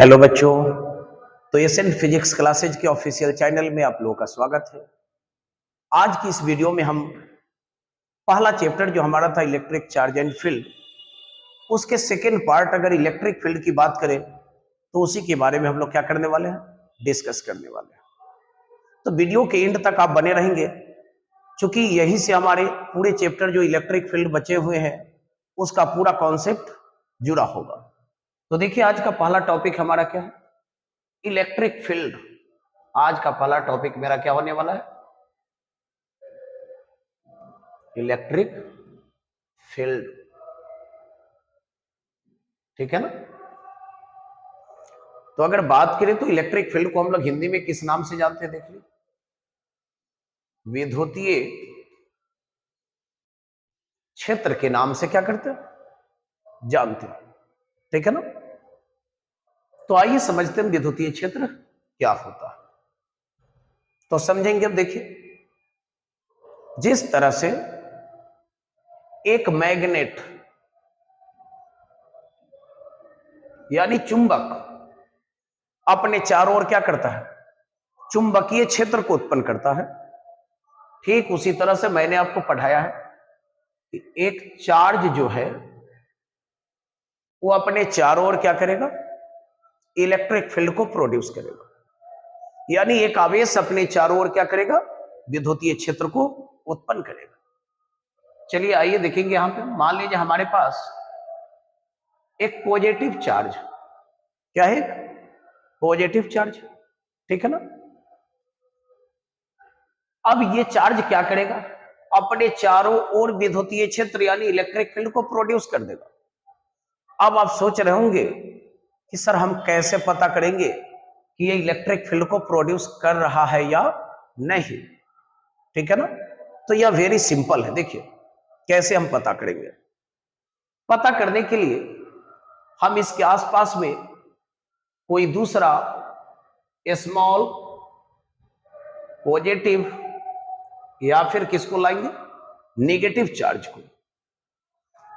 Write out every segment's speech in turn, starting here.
Hello बच्चों। तो accent physics classes के ऑफिशियल चैनल में आप लोगों का स्वागत है। आज की इस वीडियो में हम पहला चैप्टर जो हमारा था इलेक्ट्रिक चार्ज एंड फील्ड, उसके सेकेंड पार्ट अगर इलेक्ट्रिक फील्ड की बात करें तो उसी के बारे में हम लोग क्या करने वाले हैं, डिस्कस करने वाले हैं। तो वीडियो के एंड तक आप बने रहेंगे, क्योंकि यहीं से हमारे पूरे चैप्टर जो इलेक्ट्रिक फील्ड बचे हुए हैं उसका पूरा कॉन्सेप्ट जुड़ा होगा। तो देखिए, आज का पहला टॉपिक हमारा क्या है, इलेक्ट्रिक फील्ड। आज का पहला टॉपिक मेरा क्या होने वाला है, इलेक्ट्रिक फील्ड। ठीक है ना। तो अगर बात करें तो इलेक्ट्रिक फील्ड को हम लोग हिंदी में किस नाम से जानते हैं, देख लीजिए, विद्युतीय क्षेत्र के नाम से क्या करते हैं, जानते हैं। ठीक है ना। तो आइए समझते हैं विद्युतीय क्षेत्र क्या होता है। तो समझेंगे। अब देखिए, जिस तरह से एक मैग्नेट यानी चुंबक अपने चारों ओर क्या करता है, चुंबकीय क्षेत्र को उत्पन्न करता है, ठीक उसी तरह से मैंने आपको पढ़ाया है कि एक चार्ज जो है वो अपने चारों ओर क्या करेगा, इलेक्ट्रिक फील्ड को प्रोड्यूस करेगा। यानी एक आवेश अपने चारों ओर क्या करेगा, विद्युतीय क्षेत्र को उत्पन्न करेगा। चलिए आइए देखेंगे। यहां पे मान लीजिए हमारे पास एक पॉजिटिव चार्ज, क्या है, पॉजिटिव चार्ज। ठीक है ना। अब ये चार्ज क्या करेगा, अपने चारों ओर विद्युतीय क्षेत्र यानी इलेक्ट्रिक फील्ड को प्रोड्यूस कर देगा। अब आप सोच रहे होंगे कि सर हम कैसे पता करेंगे कि ये इलेक्ट्रिक फील्ड को प्रोड्यूस कर रहा है या नहीं। ठीक है ना। तो यह वेरी सिंपल है। देखिए कैसे हम पता करेंगे। पता करने के लिए हम इसके आसपास में कोई दूसरा स्मॉल पॉजिटिव या फिर किसको लाएंगे, नेगेटिव चार्ज को।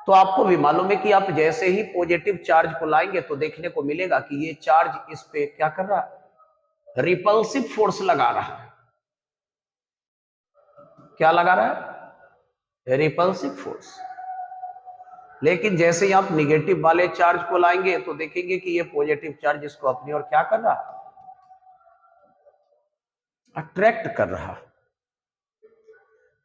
तो आपको भी मालूम है कि आप जैसे ही पॉजिटिव चार्ज को लाएंगे तो देखने को मिलेगा कि ये चार्ज इस पे क्या कर रहा है, रिपल्सिव फोर्स लगा रहा है। क्या लगा रहा है, रिपल्सिव फोर्स। लेकिन जैसे ही आप निगेटिव वाले चार्ज को लाएंगे तो देखेंगे कि ये पॉजिटिव चार्ज इसको अपनी ओर क्या कर रहा है, अट्रैक्ट कर रहा है।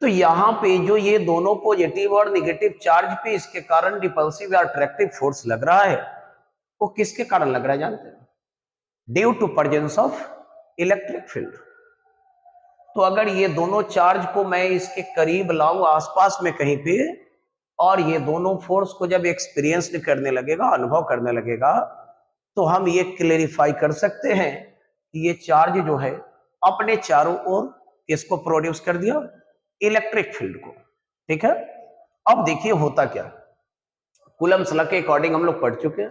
तो यहां पे जो ये दोनों पॉजिटिव और नेगेटिव चार्ज पे इसके कारण रिपल्सिव या अट्रैक्टिव फोर्स लग रहा है, वो किसके कारण लग रहा है जानते हैं, due to presence of electric field. तो अगर ये दोनों चार्ज को मैं इसके करीब लाऊं आसपास में कहीं पे, और ये दोनों फोर्स को जब एक्सपीरियंस करने लगेगा, अनुभव करने लगेगा, तो हम ये क्लेरिफाई कर सकते हैं कि ये चार्ज जो है अपने चारों ओर किसको प्रोड्यूस कर दिया, इलेक्ट्रिक फील्ड को। ठीक है। अब देखिए होता क्या, कूलम्स लॉ के अकॉर्डिंग हम लोग पढ़ चुके हैं,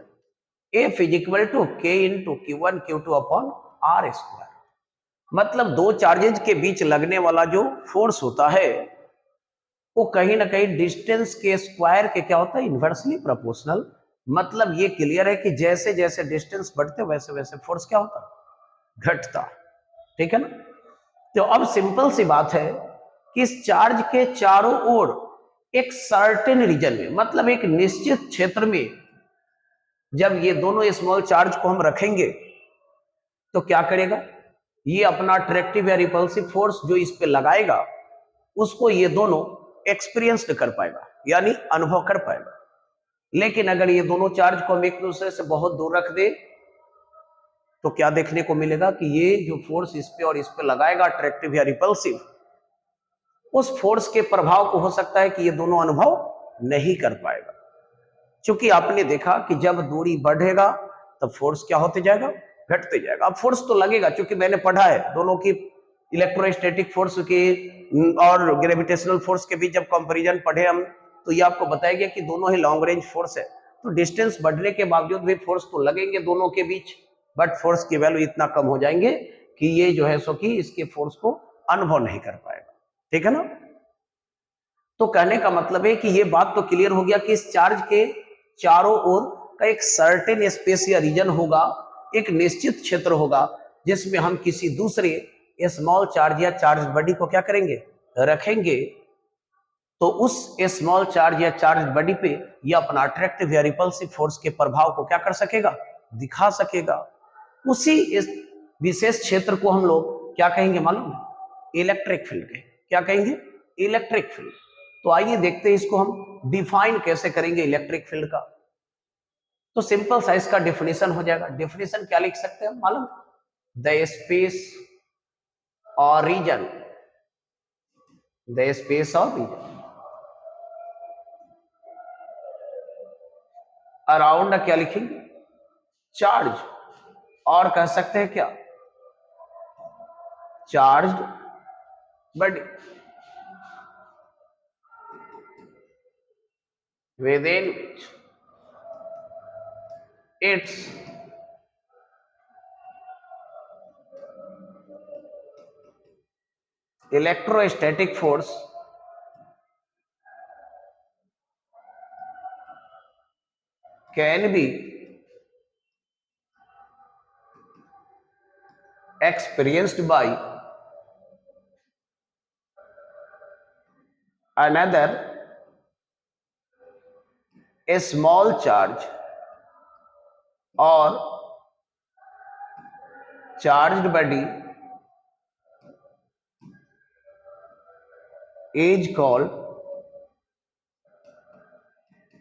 F is equal to K into Q1 Q2 upon R square. मतलब दो चार्जेज के बीच लगने वाला जो फोर्स होता है वो कहीं ना कहीं डिस्टेंस के स्क्वायर के क्या होता है, इनवर्सली प्रोपोर्शनल। मतलब ये क्लियर है कि जैसे जैसे डिस्टेंस बढ़ते वैसे वैसे फोर्स क्या होता, घटता। ठीक है ना। तो अब सिंपल सी बात है कि इस चार्ज के चारों ओर एक सर्टेन रीजन में, मतलब एक निश्चित क्षेत्र में जब ये दोनों स्मॉल चार्ज को हम रखेंगे तो क्या करेगा, ये अपना अट्रैक्टिव या रिपल्सिव फोर्स जो इस पे लगाएगा उसको ये दोनों एक्सपीरियंस कर पाएगा, यानी अनुभव कर पाएगा। लेकिन अगर ये दोनों चार्ज को हम एक दूसरे से बहुत दूर रख दे तो क्या देखने को मिलेगा कि ये जो फोर्स इस पे और इस पे लगाएगा, अट्रैक्टिव या रिपल्सिव, उस फोर्स के प्रभाव को हो सकता है कि ये दोनों अनुभव नहीं कर पाएगा। क्योंकि आपने देखा कि जब दूरी बढ़ेगा तब फोर्स क्या होते जाएगा, घटते जाएगा। अब फोर्स तो लगेगा, क्योंकि मैंने पढ़ा है दोनों की इलेक्ट्रोस्टैटिक फोर्स की और ग्रेविटेशनल फोर्स के बीच जब कंपैरिजन पढ़े हम, तो ये आपको बताया गया कि दोनों ही लॉन्ग रेंज फोर्स है। तो डिस्टेंस बढ़ने के बावजूद भी फोर्स तो लगेंगे दोनों के बीच, बट फोर्स की वैल्यू इतना कम हो जाएंगे कि ये जो है सो कि इसके फोर्स को अनुभव नहीं कर पाएगा। ठीक है ना। तो कहने का मतलब है कि ये बात तो क्लियर हो गया कि इस चार्ज के चारों ओर का एक सर्टेन स्पेस या रीजन होगा एक निश्चित क्षेत्र होगा जिसमें हम किसी दूसरे स्मॉल चार्ज या चार्ज बॉडी को क्या करेंगे, रखेंगे, तो उस स्मॉल चार्ज या चार्ज बॉडी पे ये अपना अट्रैक्टिव या रिपल्सिव फोर्स के प्रभाव को क्या कर सकेगा, दिखा सकेगा। उसी इस विशेष क्षेत्र को हम लोग क्या कहेंगे मालूम है, इलेक्ट्रिक फील्ड कहेंगे। क्या कहेंगे, इलेक्ट्रिक फील्ड। तो आइए देखते हैं इसको हम डिफाइन कैसे करेंगे इलेक्ट्रिक फील्ड का। तो सिंपल सा इसका डेफिनेशन हो जाएगा। डेफिनेशन क्या लिख सकते हैं मालूम, द स्पेस और रीजन, द स्पेस और रीजन अराउंड क्या लिखेंगे, चार्ज, और कह सकते हैं क्या, charged body within which its electrostatic force can be experienced by another a small charge or charged body is called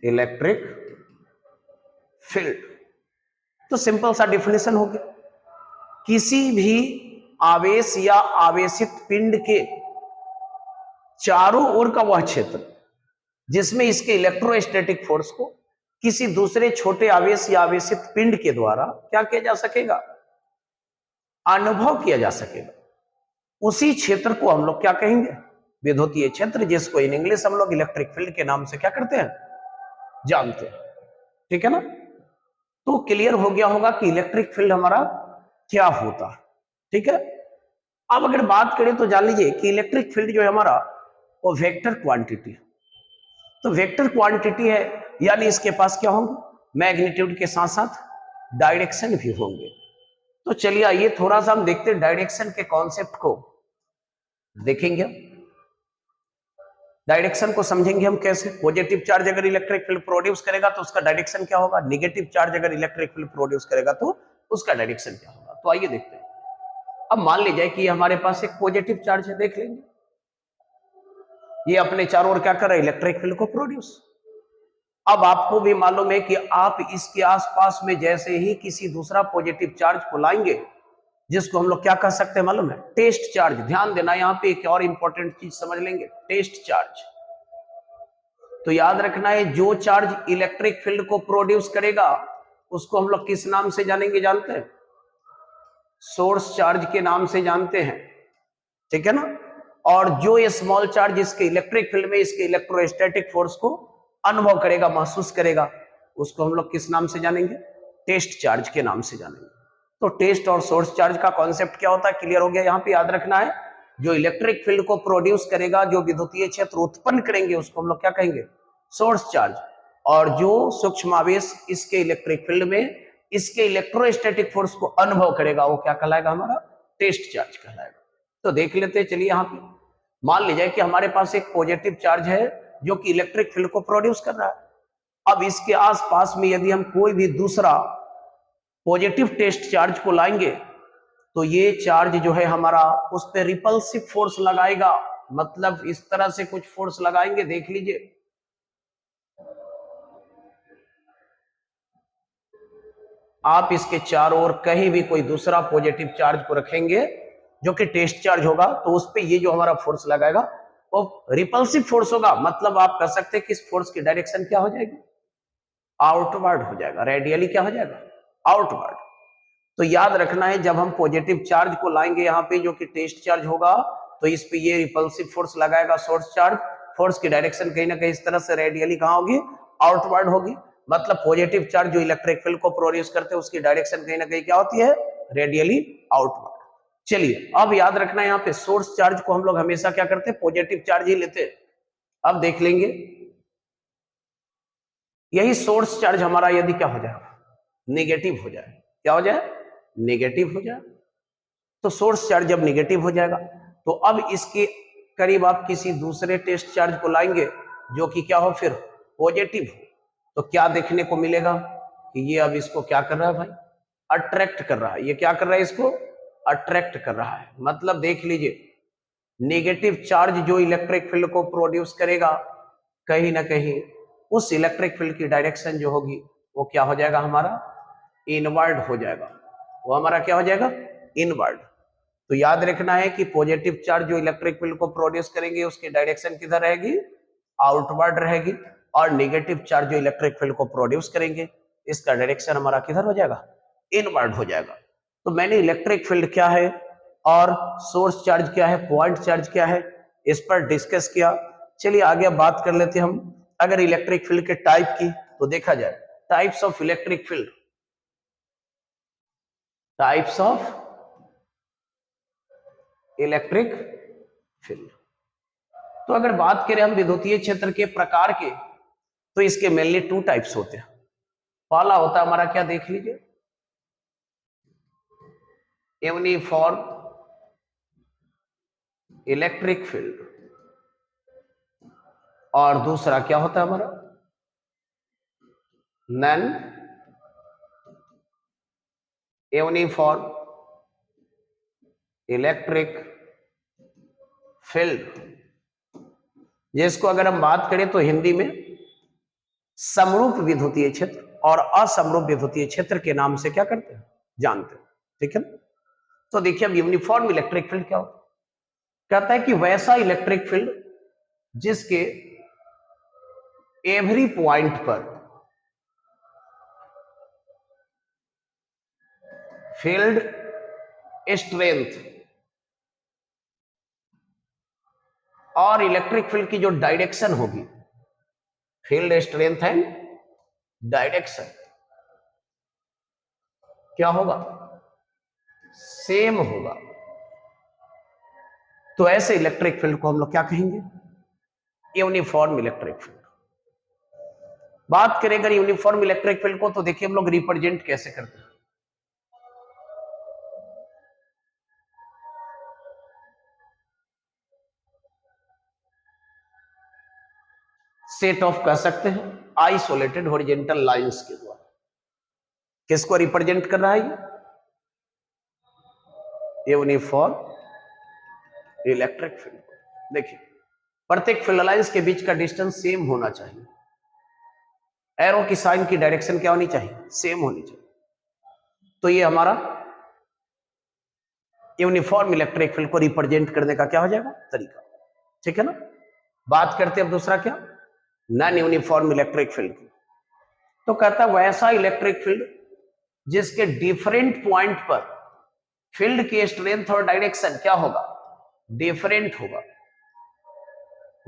electric field. तो सिंपल सा डेफिनेशन हो गया, किसी भी आवेश या आवेशित पिंड के चारों ओर का वह क्षेत्र जिसमें इसके इलेक्ट्रोस्टैटिक फोर्स को किसी दूसरे छोटे आवेश या आवेशित पिंड के द्वारा क्या किया जा सकेगा, अनुभव किया जा सकेगा, उसी क्षेत्र को हम लोग क्या कहेंगे, विद्युतीय क्षेत्र, जिसको इन इंग्लिश हम लोग इलेक्ट्रिक फील्ड के नाम से क्या करते हैं, जानते हैं। ठीक है ना। तो क्लियर हो गया होगा कि इलेक्ट्रिक फील्ड हमारा क्या होता है। ठीक है। अब अगर बात करें तो जान लीजिए कि इलेक्ट्रिक फील्ड जो है हमारा वो वेक्टर क्वांटिटी है। तो वेक्टर क्वांटिटी है, यानी इसके पास क्या होंगे, मैग्नीट्यूड के साथ साथ डायरेक्शन भी होंगे। तो चलिए आइए थोड़ा सा हम देखते हैं डायरेक्शन के कॉन्सेप्ट को देखेंगे। डायरेक्शन को समझेंगे हम कैसे। पॉजिटिव चार्ज अगर इलेक्ट्रिक फील्ड प्रोड्यूस करेगा तो उसका डायरेक्शन क्या होगा, नेगेटिव चार्ज अगर इलेक्ट्रिक फील्ड प्रोड्यूस करेगा तो उसका डायरेक्शन क्या होगा। तो आइए देखते हैं। अब मान लीजिए कि हमारे पास एक पॉजिटिव चार्ज है, देख लेंगे, ये अपने चारों ओर क्या कर रहा है, इलेक्ट्रिक फील्ड को प्रोड्यूस। अब आपको भी मालूम है कि आप इसके आसपास में जैसे ही किसी दूसरा पॉजिटिव चार्ज को लाएंगे, जिसको हम लोग क्या कह सकते हैं मालूम है, टेस्ट चार्ज। ध्यान देना, यहां पे एक और इंपॉर्टेंट चीज समझ लेंगे, टेस्ट चार्ज। तो याद रखना है, जो चार्ज इलेक्ट्रिक फील्ड को प्रोड्यूस करेगा उसको हम लोग किस नाम से जानेंगे, जानते हैं, सोर्स चार्ज के नाम से जानते हैं। ठीक है ना। और जो ये स्मॉल चार्ज इसके इलेक्ट्रिक फील्ड में इसके इलेक्ट्रोस्टैटिक फोर्स को अनुभव करेगा, महसूस करेगा, उसको हम लोग किस नाम से जानेंगे, टेस्ट चार्ज के नाम से जानेंगे। तो टेस्ट और सोर्स चार्ज का कॉन्सेप्ट क्या होता है, क्लियर हो गया। यहां पे याद रखना है, जो इलेक्ट्रिक फील्ड को प्रोड्यूस करेगा, जो विद्युतीय क्षेत्र उत्पन्न करेंगे, उसको हम लोग क्या कहेंगे, सोर्स चार्ज। और जो सूक्ष्म आवेश इसके इलेक्ट्रिक फील्ड में इसके इलेक्ट्रोस्टैटिक फोर्स को अनुभव करेगा, वो क्या कहलाएगा, हमारा टेस्ट चार्ज कहलाएगा। तो देख लेते हैं, चलिए यहां पे मान लीजिए कि हमारे पास एक पॉजिटिव चार्ज है जो कि इलेक्ट्रिक फील्ड को प्रोड्यूस कर रहा है। अब इसके आसपास में यदि हम कोई भी दूसरा पॉजिटिव टेस्ट चार्ज को लाएंगे तो ये चार्ज जो है हमारा उस पर रिपल्सिव फोर्स लगाएगा। मतलब इस तरह से कुछ फोर्स लगाएंगे, देख लीजिए। आप इसके चारों ओर कहीं भी कोई दूसरा पॉजिटिव चार्ज को रखेंगे जो कि टेस्ट चार्ज होगा, तो उस पे ये जो हमारा फोर्स लगाएगा वो रिपल्सिव फोर्स होगा। मतलब आप कह सकते हैं कि इस फोर्स की डायरेक्शन क्या हो जाएगी, आउटवर्ड हो जाएगा, रेडियली क्या हो जाएगा, आउटवर्ड। तो याद रखना है, जब हम पॉजिटिव चार्ज को लाएंगे यहाँ पे जो कि टेस्ट चार्ज होगा, तो इस पे ये रिपल्सिव फोर्स लगाएगा सोर्स चार्ज। फोर्स की डायरेक्शन कहीं ना कहीं इस तरह से रेडियली कहां होगी, आउटवर्ड होगी। मतलब पॉजिटिव चार्ज जो इलेक्ट्रिक फील्ड को प्रोड्यूस करते हैं उसकी डायरेक्शन कहीं ना कहीं क्या होती है, रेडियली आउटवर्ड। चलिए अब याद रखना है, यहाँ पे सोर्स चार्ज को हम लोग हमेशा क्या करते हैं, पॉजिटिव चार्ज ही लेते हैं। अब देख लेंगे, यही सोर्स चार्ज हमारा यदि क्या हो जाएगा, नेगेटिव हो जाए, क्या हो जाए, नेगेटिव हो जाएगा। तो सोर्स चार्ज जब नेगेटिव हो जाएगा तो अब इसके करीब आप किसी दूसरे टेस्ट चार्ज को लाएंगे जो कि क्या हो, फिर पॉजिटिव हो। तो क्या देखने को मिलेगा कि ये अब इसको क्या कर रहा है भाई, अट्रैक्ट कर रहा है। ये क्या कर रहा है, इसको अट्रैक्ट कर रहा है। मतलब देख लीजिए, नेगेटिव चार्ज जो इलेक्ट्रिक फील्ड को प्रोड्यूस करेगा, कहीं ना कहीं उस इलेक्ट्रिक फील्ड की डायरेक्शन जो होगी वो क्या हो जाएगा, हमारा इनवर्ड हो जाएगा। वो हमारा क्या हो जाएगा, इनवर्ड। तो याद रखना है कि पॉजिटिव चार्ज जो इलेक्ट्रिक फील्ड को प्रोड्यूस करेंगे उसकी डायरेक्शन किधर रहेगी, आउटवर्ड रहेगी। और नेगेटिव चार्ज जो इलेक्ट्रिक फील्ड को प्रोड्यूस करेंगे इसका डायरेक्शन हमारा किधर हो जाएगा, इनवर्ड हो जाएगा। तो मैंने इलेक्ट्रिक फील्ड क्या है और सोर्स चार्ज क्या है, पॉइंट चार्ज क्या है, इस पर डिस्कस किया। चलिए आगे बात कर लेते हैं हम अगर इलेक्ट्रिक फील्ड के टाइप की। तो देखा जाए types of electric field, types of electric field. तो अगर बात करें हम विद्युतीय क्षेत्र के प्रकार के, तो इसके मेनली 2 टाइप्स होते हैं। पहला होता है हमारा क्या, देख लीजिए, यूनिफॉर्म इलेक्ट्रिक फील्ड। और दूसरा क्या होता है हमारा, नॉन यूनिफॉर्म इलेक्ट्रिक फील्ड, जिसको अगर हम बात करें तो हिंदी में समरूप विद्युतीय क्षेत्र और असमरूप विद्युतीय क्षेत्र के नाम से क्या करते हैं, जानते हैं। ठीक है ना। तो देखिए अब यूनिफॉर्म इलेक्ट्रिक फील्ड क्या होता है, कहता है कि वैसा इलेक्ट्रिक फील्ड जिसके एवरी पॉइंट पर फील्ड स्ट्रेंथ और इलेक्ट्रिक फील्ड की जो डायरेक्शन होगी, फील्ड स्ट्रेंथ एंड डायरेक्शन क्या होगा, सेम होगा। तो ऐसे इलेक्ट्रिक फील्ड को हम लोग क्या कहेंगे, यूनिफॉर्म इलेक्ट्रिक फील्ड। बात करें अगर यूनिफॉर्म इलेक्ट्रिक फील्ड को, तो देखिए हम लोग रिप्रेजेंट कैसे करते हैं। सेट ऑफ कह सकते हैं आइसोलेटेड हॉरिजॉन्टल लाइंस के द्वारा। किसको रिप्रेजेंट कर रहा है ये, यूनिफॉर्म इलेक्ट्रिक फील्ड। देखिए प्रत्येक फील्ड लाइंस के बीच का डिस्टेंस सेम होना चाहिए, एरो की साइन की डायरेक्शन क्या होनी चाहिए, सेम होनी चाहिए। तो ये हमारा यूनिफॉर्म इलेक्ट्रिक फील्ड को रिप्रेजेंट करने का क्या हो जाएगा, तरीका। ठीक है ना। बात करते हैं अब दूसरा क्या, नॉन यूनिफॉर्म इलेक्ट्रिक फील्ड की। तो कहता है वैसा इलेक्ट्रिक फील्ड जिसके डिफरेंट पॉइंट पर फील्ड की स्ट्रेंथ और डायरेक्शन क्या होगा, डिफरेंट होगा,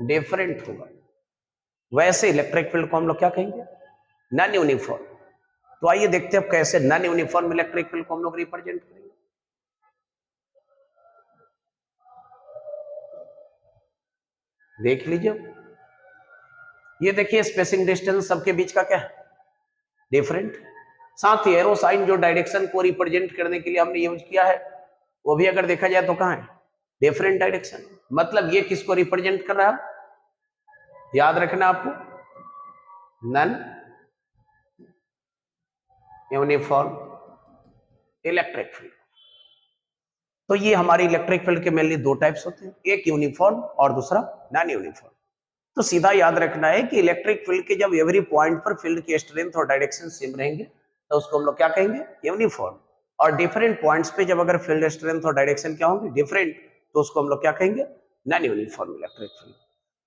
डिफरेंट होगा। वैसे इलेक्ट्रिक फील्ड को हम लोग क्या कहेंगे, नॉन यूनिफॉर्म। तो आइए देखते हैं अब कैसे नॉन यूनिफॉर्म इलेक्ट्रिक फील्ड को हम लोग रिप्रेजेंट करेंगे। देख लीजिए, ये देखिए स्पेसिंग डिस्टेंस सबके बीच का क्या है, डिफरेंट। साथ ही एरो साइन जो डायरेक्शन को रिप्रेजेंट करने के लिए हमने यूज किया है वो भी अगर देखा जाए तो कहां है, डिफरेंट डायरेक्शन। मतलब ये किसको रिप्रेजेंट कर रहा है, याद रखना आपको, नॉन यूनिफॉर्म इलेक्ट्रिक फील्ड। तो ये हमारी इलेक्ट्रिक फील्ड के मेनली 2 टाइप्स होते हैं, एक यूनिफॉर्म और दूसरा नॉन यूनिफॉर्म। तो सीधा याद रखना है कि इलेक्ट्रिक फील्ड के जब एवरी पॉइंट पर फील्ड की स्ट्रेंथ और डायरेक्शन सेम रहेंगे तो उसको हम लोग क्या कहेंगे, यूनिफॉर्म। और डिफरेंट पॉइंट्स पे जब अगर फील्ड स्ट्रेंथ और डायरेक्शन क्या होंगे, डिफरेंट, तो उसको हम लोग क्या कहेंगे, नॉन यूनिफॉर्म इलेक्ट्रिक फील्ड।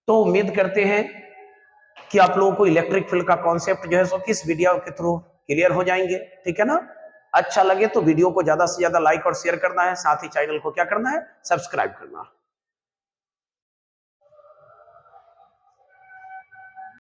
तो उम्मीद करते हैं कि आप लोगों को इलेक्ट्रिक फील्ड का कॉन्सेप्ट जो है सो किस वीडियो के थ्रू क्लियर हो जाएंगे। ठीक है ना। अच्छा लगे तो वीडियो को ज्यादा से ज्यादा लाइक और शेयर करना है, साथ ही चैनल को क्या करना है, सब्सक्राइब करना है।